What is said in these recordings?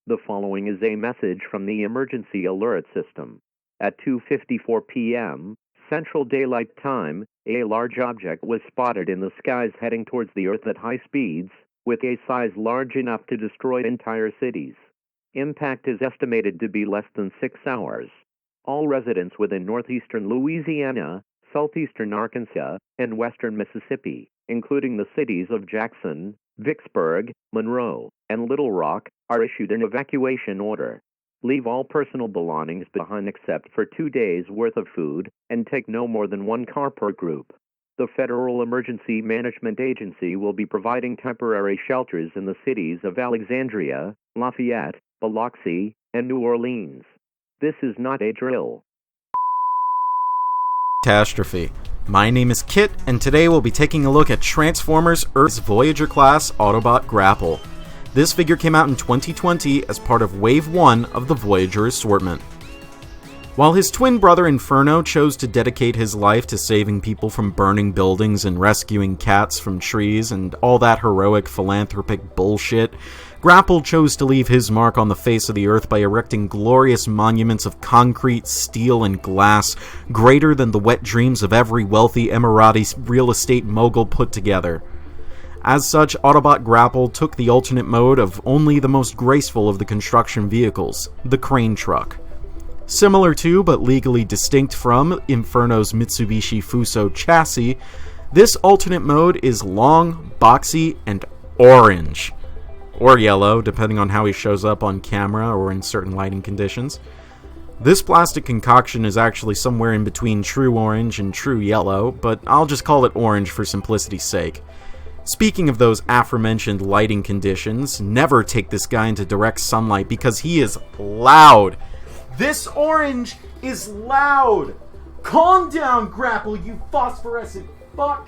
The following is a message from the emergency alert system. At 2:54 p.m. Central Daylight Time, a large object was spotted in the skies heading towards the Earth at high speeds, with a size large enough to destroy entire cities. Impact is estimated to be less than 6 hours. All residents within northeastern Louisiana, southeastern Arkansas, and western Mississippi, including the cities of Jackson, Vicksburg, Monroe, and Little Rock, are issued an evacuation order. Leave all personal belongings behind except for 2 days' worth of food, and take no more than 1 car per group. The Federal Emergency Management Agency will be providing temporary shelters in the cities of Alexandria, Lafayette, Biloxi, and New Orleans. This is not a drill. Katastrophe. My name is Kit, and today we'll be taking a look at Transformers Earth's Voyager-class Autobot Grapple. This figure came out in 2020 as part of Wave 1 of the Voyager assortment. While his twin brother Inferno chose to dedicate his life to saving people from burning buildings and rescuing cats from trees and all that heroic philanthropic bullshit, Grapple chose to leave his mark on the face of the Earth by erecting glorious monuments of concrete, steel, and glass, greater than the wet dreams of every wealthy Emirati real estate mogul put together. As such, Autobot Grapple took the alternate mode of only the most graceful of the construction vehicles, the crane truck. Similar to, but legally distinct from, Inferno's Mitsubishi Fuso chassis, this alternate mode is long, boxy, and orange. Or yellow, depending on how he shows up on camera or in certain lighting conditions. This plastic concoction is actually somewhere in between true orange and true yellow, but I'll just call it orange for simplicity's sake. Speaking of those aforementioned lighting conditions, never take this guy into direct sunlight because he is loud. This orange is loud! Calm down, Grapple, you phosphorescent fuck!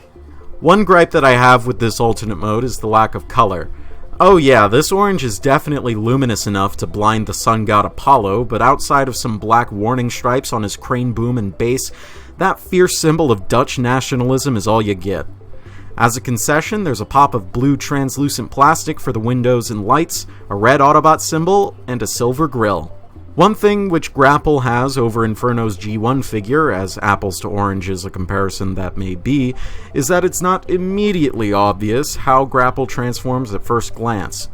One gripe that I have with this alternate mode is the lack of color. Oh yeah, this orange is definitely luminous enough to blind the sun god Apollo, but outside of some black warning stripes on his crane boom and base, that fierce symbol of Dutch nationalism is all you get. As a concession, there's a pop of blue translucent plastic for the windows and lights, a red Autobot symbol, and a silver grille. One thing which Grapple has over Inferno's G1 figure, as apples to oranges a comparison that may be, is that it's not immediately obvious how Grapple transforms at first glance.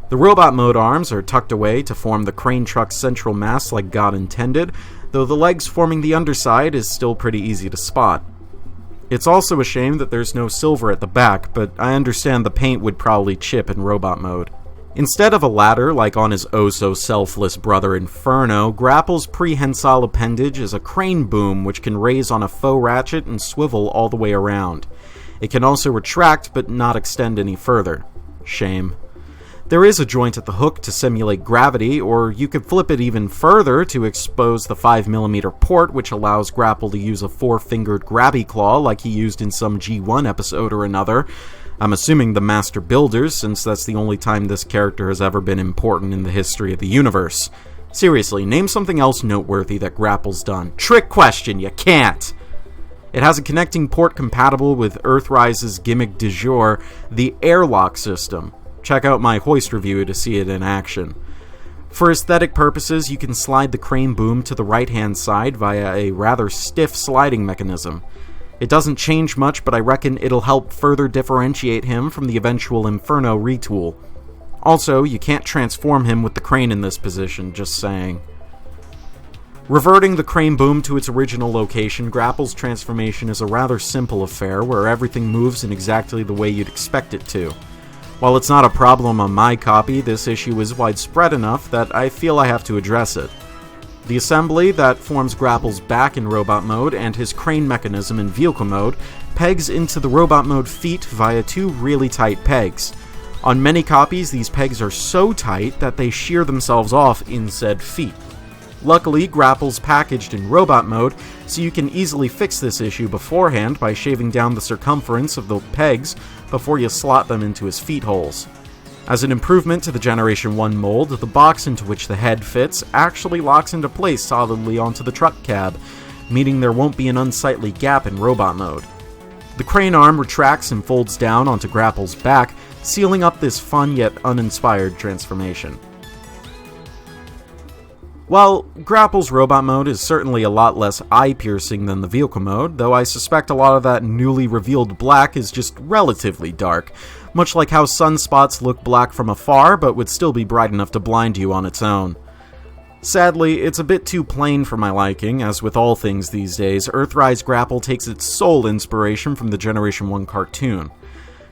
The robot mode arms are tucked away to form the crane truck's central mass like God intended, though the legs forming the underside is still pretty easy to spot. It's also a shame that there's no silver at the back, but I understand the paint would probably chip in robot mode. Instead of a ladder like on his oh-so-selfless brother Inferno, Grapple's prehensile appendage is a crane boom which can raise on a faux ratchet and swivel all the way around. It can also retract but not extend any further. Shame. There is a joint at the hook to simulate gravity, or you could flip it even further to expose the 5mm port, which allows Grapple to use a 4-fingered grabby claw like he used in some G1 episode or another. I'm assuming the Master Builders, since that's the only time this character has ever been important in the history of the universe. Seriously, name something else noteworthy that Grapple's done. Trick question, you can't! It has a connecting port compatible with Earthrise's gimmick du jour, the airlock system. Check out my hoist review to see it in action. For aesthetic purposes, you can slide the crane boom to the right-hand side via a rather stiff sliding mechanism. It doesn't change much, but I reckon it'll help further differentiate him from the eventual Inferno retool. Also, you can't transform him with the crane in this position, just saying. Reverting the crane boom to its original location, Grapple's transformation is a rather simple affair where everything moves in exactly the way you'd expect it to. While it's not a problem on my copy, this issue is widespread enough that I feel I have to address it. The assembly that forms Grapple's back in robot mode and his crane mechanism in vehicle mode pegs into the robot mode feet via 2 really tight pegs. On many copies, these pegs are so tight that they shear themselves off in said feet. Luckily, Grapple's packaged in robot mode, so you can easily fix this issue beforehand by shaving down the circumference of the pegs before you slot them into his feet holes. As an improvement to the Generation 1 mold, the box into which the head fits actually locks into place solidly onto the truck cab, meaning there won't be an unsightly gap in robot mode. The crane arm retracts and folds down onto Grapple's back, sealing up this fun yet uninspired transformation. Well, Grapple's robot mode is certainly a lot less eye-piercing than the vehicle mode, though I suspect a lot of that newly revealed black is just relatively dark, much like how sunspots look black from afar but would still be bright enough to blind you on its own. Sadly, it's a bit too plain for my liking, as with all things these days, Earthrise Grapple takes its sole inspiration from the Generation 1 cartoon.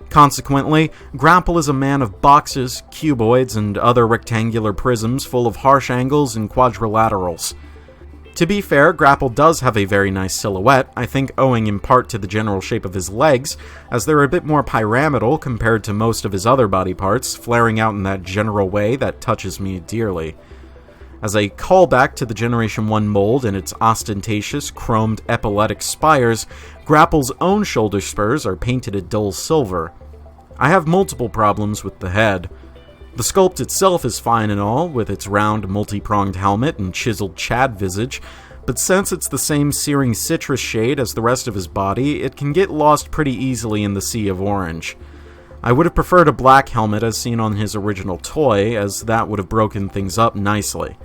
Consequently, Grapple is a man of boxes, cuboids, and other rectangular prisms full of harsh angles and quadrilaterals. To be fair, Grapple does have a very nice silhouette, I think owing in part to the general shape of his legs, as they're a bit more pyramidal compared to most of his other body parts, flaring out in that general way that touches me dearly. As a callback to the Generation 1 mold and its ostentatious, chromed epauletic spires, Grapple's own shoulder spurs are painted a dull silver. I have multiple problems with the head. The sculpt itself is fine and all, with its round, multi-pronged helmet and chiseled Chad visage, but since it's the same searing citrus shade as the rest of his body, it can get lost pretty easily in the sea of orange. I would have preferred a black helmet as seen on his original toy, as that would have broken things up nicely.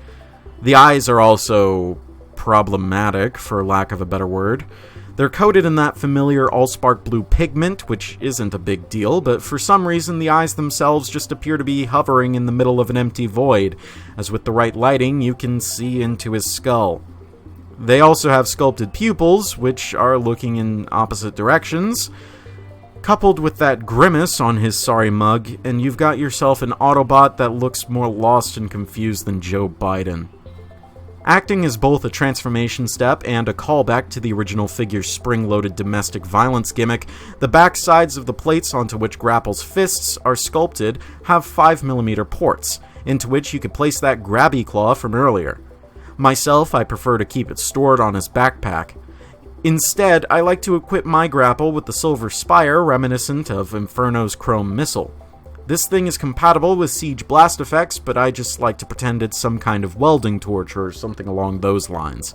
The eyes are also problematic, for lack of a better word. They're coated in that familiar Allspark blue pigment, which isn't a big deal, but for some reason the eyes themselves just appear to be hovering in the middle of an empty void, as with the right lighting you can see into his skull. They also have sculpted pupils, which are looking in opposite directions. Coupled with that grimace on his sorry mug, and you've got yourself an Autobot that looks more lost and confused than Joe Biden. Acting as both a transformation step and a callback to the original figure's spring-loaded domestic violence gimmick, the back sides of the plates onto which Grapple's fists are sculpted have 5mm ports, into which you could place that grabby claw from earlier. Myself, I prefer to keep it stored on his backpack. Instead, I like to equip my Grapple with the silver spire reminiscent of Inferno's chrome missile. This thing is compatible with siege blast effects, but I just like to pretend it's some kind of welding torch or something along those lines.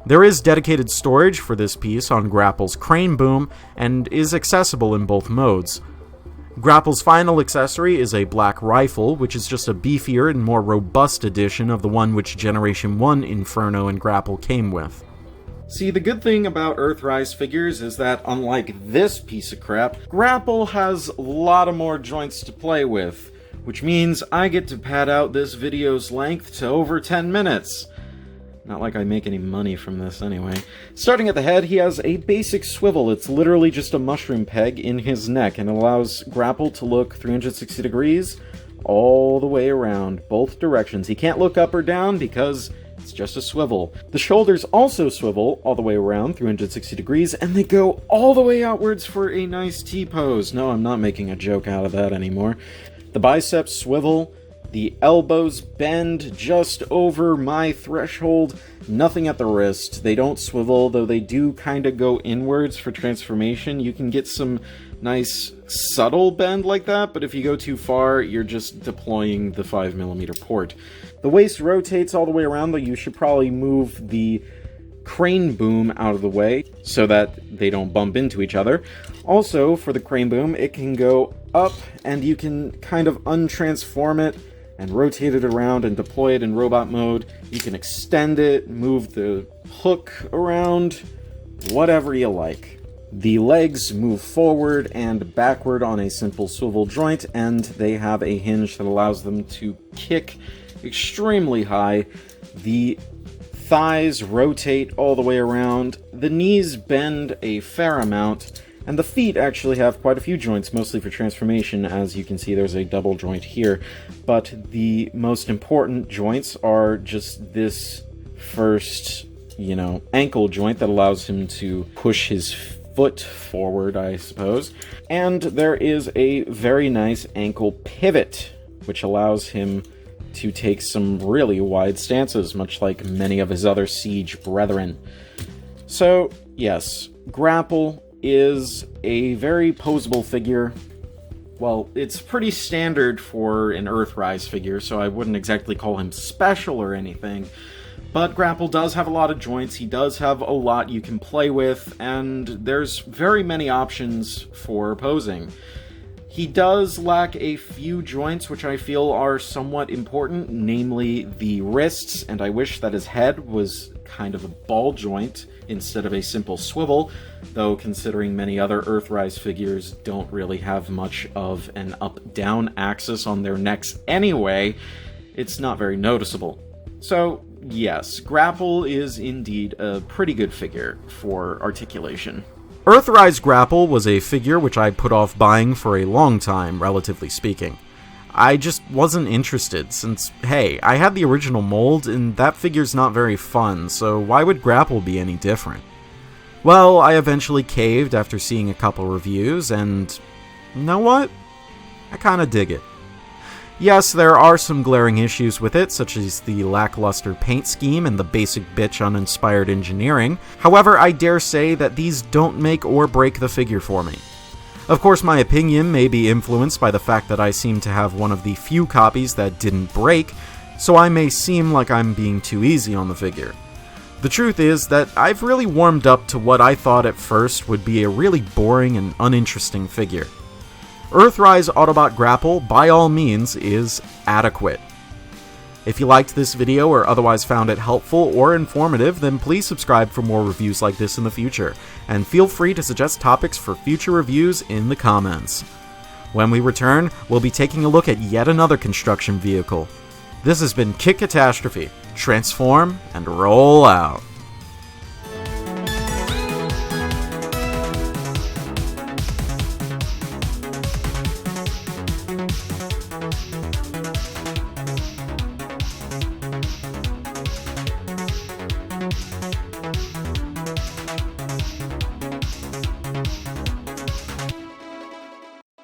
There is dedicated storage for this piece on Grapple's crane boom, and is accessible in both modes. Grapple's final accessory is a black rifle, which is just a beefier and more robust edition of the one which Generation 1 Inferno and Grapple came with. See, the good thing about Earthrise figures is that, unlike this piece of crap, Grapple has a lot of more joints to play with, which means I get to pad out this video's length to over 10 minutes. Not like I make any money from this anyway. Starting at the head, he has a basic swivel. It's literally just a mushroom peg in his neck, and allows Grapple to look 360 degrees all the way around, both directions. He can't look up or down because it's just a swivel. The shoulders also swivel all the way around 360 degrees, and they go all the way outwards for a nice T-pose. No, I'm not making a joke out of that anymore. The biceps swivel, the elbows bend just over my threshold, nothing at the wrist. They don't swivel, though they do kind of go inwards for transformation. You can get some nice subtle bend like that, but if you go too far, you're just deploying the 5mm port. The waist rotates all the way around, though you should probably move the crane boom out of the way so that they don't bump into each other. Also, for the crane boom, it can go up, and you can kind of untransform it and rotate it around and deploy it in robot mode. You can extend it, move the hook around, whatever you like. The legs move forward and backward on a simple swivel joint, and they have a hinge that allows them to kick extremely high. The thighs rotate all the way around, the knees bend a fair amount, and the feet actually have quite a few joints, mostly for transformation. As you can see, there's a double joint here, but the most important joints are just this first, ankle joint that allows him to push his foot forward, I suppose, and there is a very nice ankle pivot, which allows him to take some really wide stances, much like many of his other siege brethren. So, yes, Grapple is a very posable figure. Well, it's pretty standard for an Earthrise figure, so I wouldn't exactly call him special or anything. But Grapple does have a lot of joints, he does have a lot you can play with, and there's very many options for posing. He does lack a few joints which I feel are somewhat important, namely the wrists, and I wish that his head was kind of a ball joint instead of a simple swivel, though considering many other Earthrise figures don't really have much of an up-down axis on their necks anyway, it's not very noticeable. So, yes, Grapple is indeed a pretty good figure for Articulation. Earthrise Grapple was a figure which I put off buying for a long time, relatively speaking. I just wasn't interested, since, hey, I had the original mold, and that figure's not very fun, so why would Grapple be any different? Well, I eventually caved after seeing a couple reviews, and you know what? I kinda dig it. Yes, there are some glaring issues with it, such as the lackluster paint scheme and the basic bitch uninspired engineering. However, I dare say that these don't make or break the figure for me. Of course, my opinion may be influenced by the fact that I seem to have one of the few copies that didn't break, so I may seem like I'm being too easy on the figure. The truth is that I've really warmed up to what I thought at first would be a really boring and uninteresting figure. Earthrise Autobot Grapple, by all means, is adequate. If you liked this video or otherwise found it helpful or informative, then please subscribe for more reviews like this in the future, and feel free to suggest topics for future reviews in the comments. When we return, we'll be taking a look at yet another construction vehicle. This has been Katastrophe. Transform and roll out.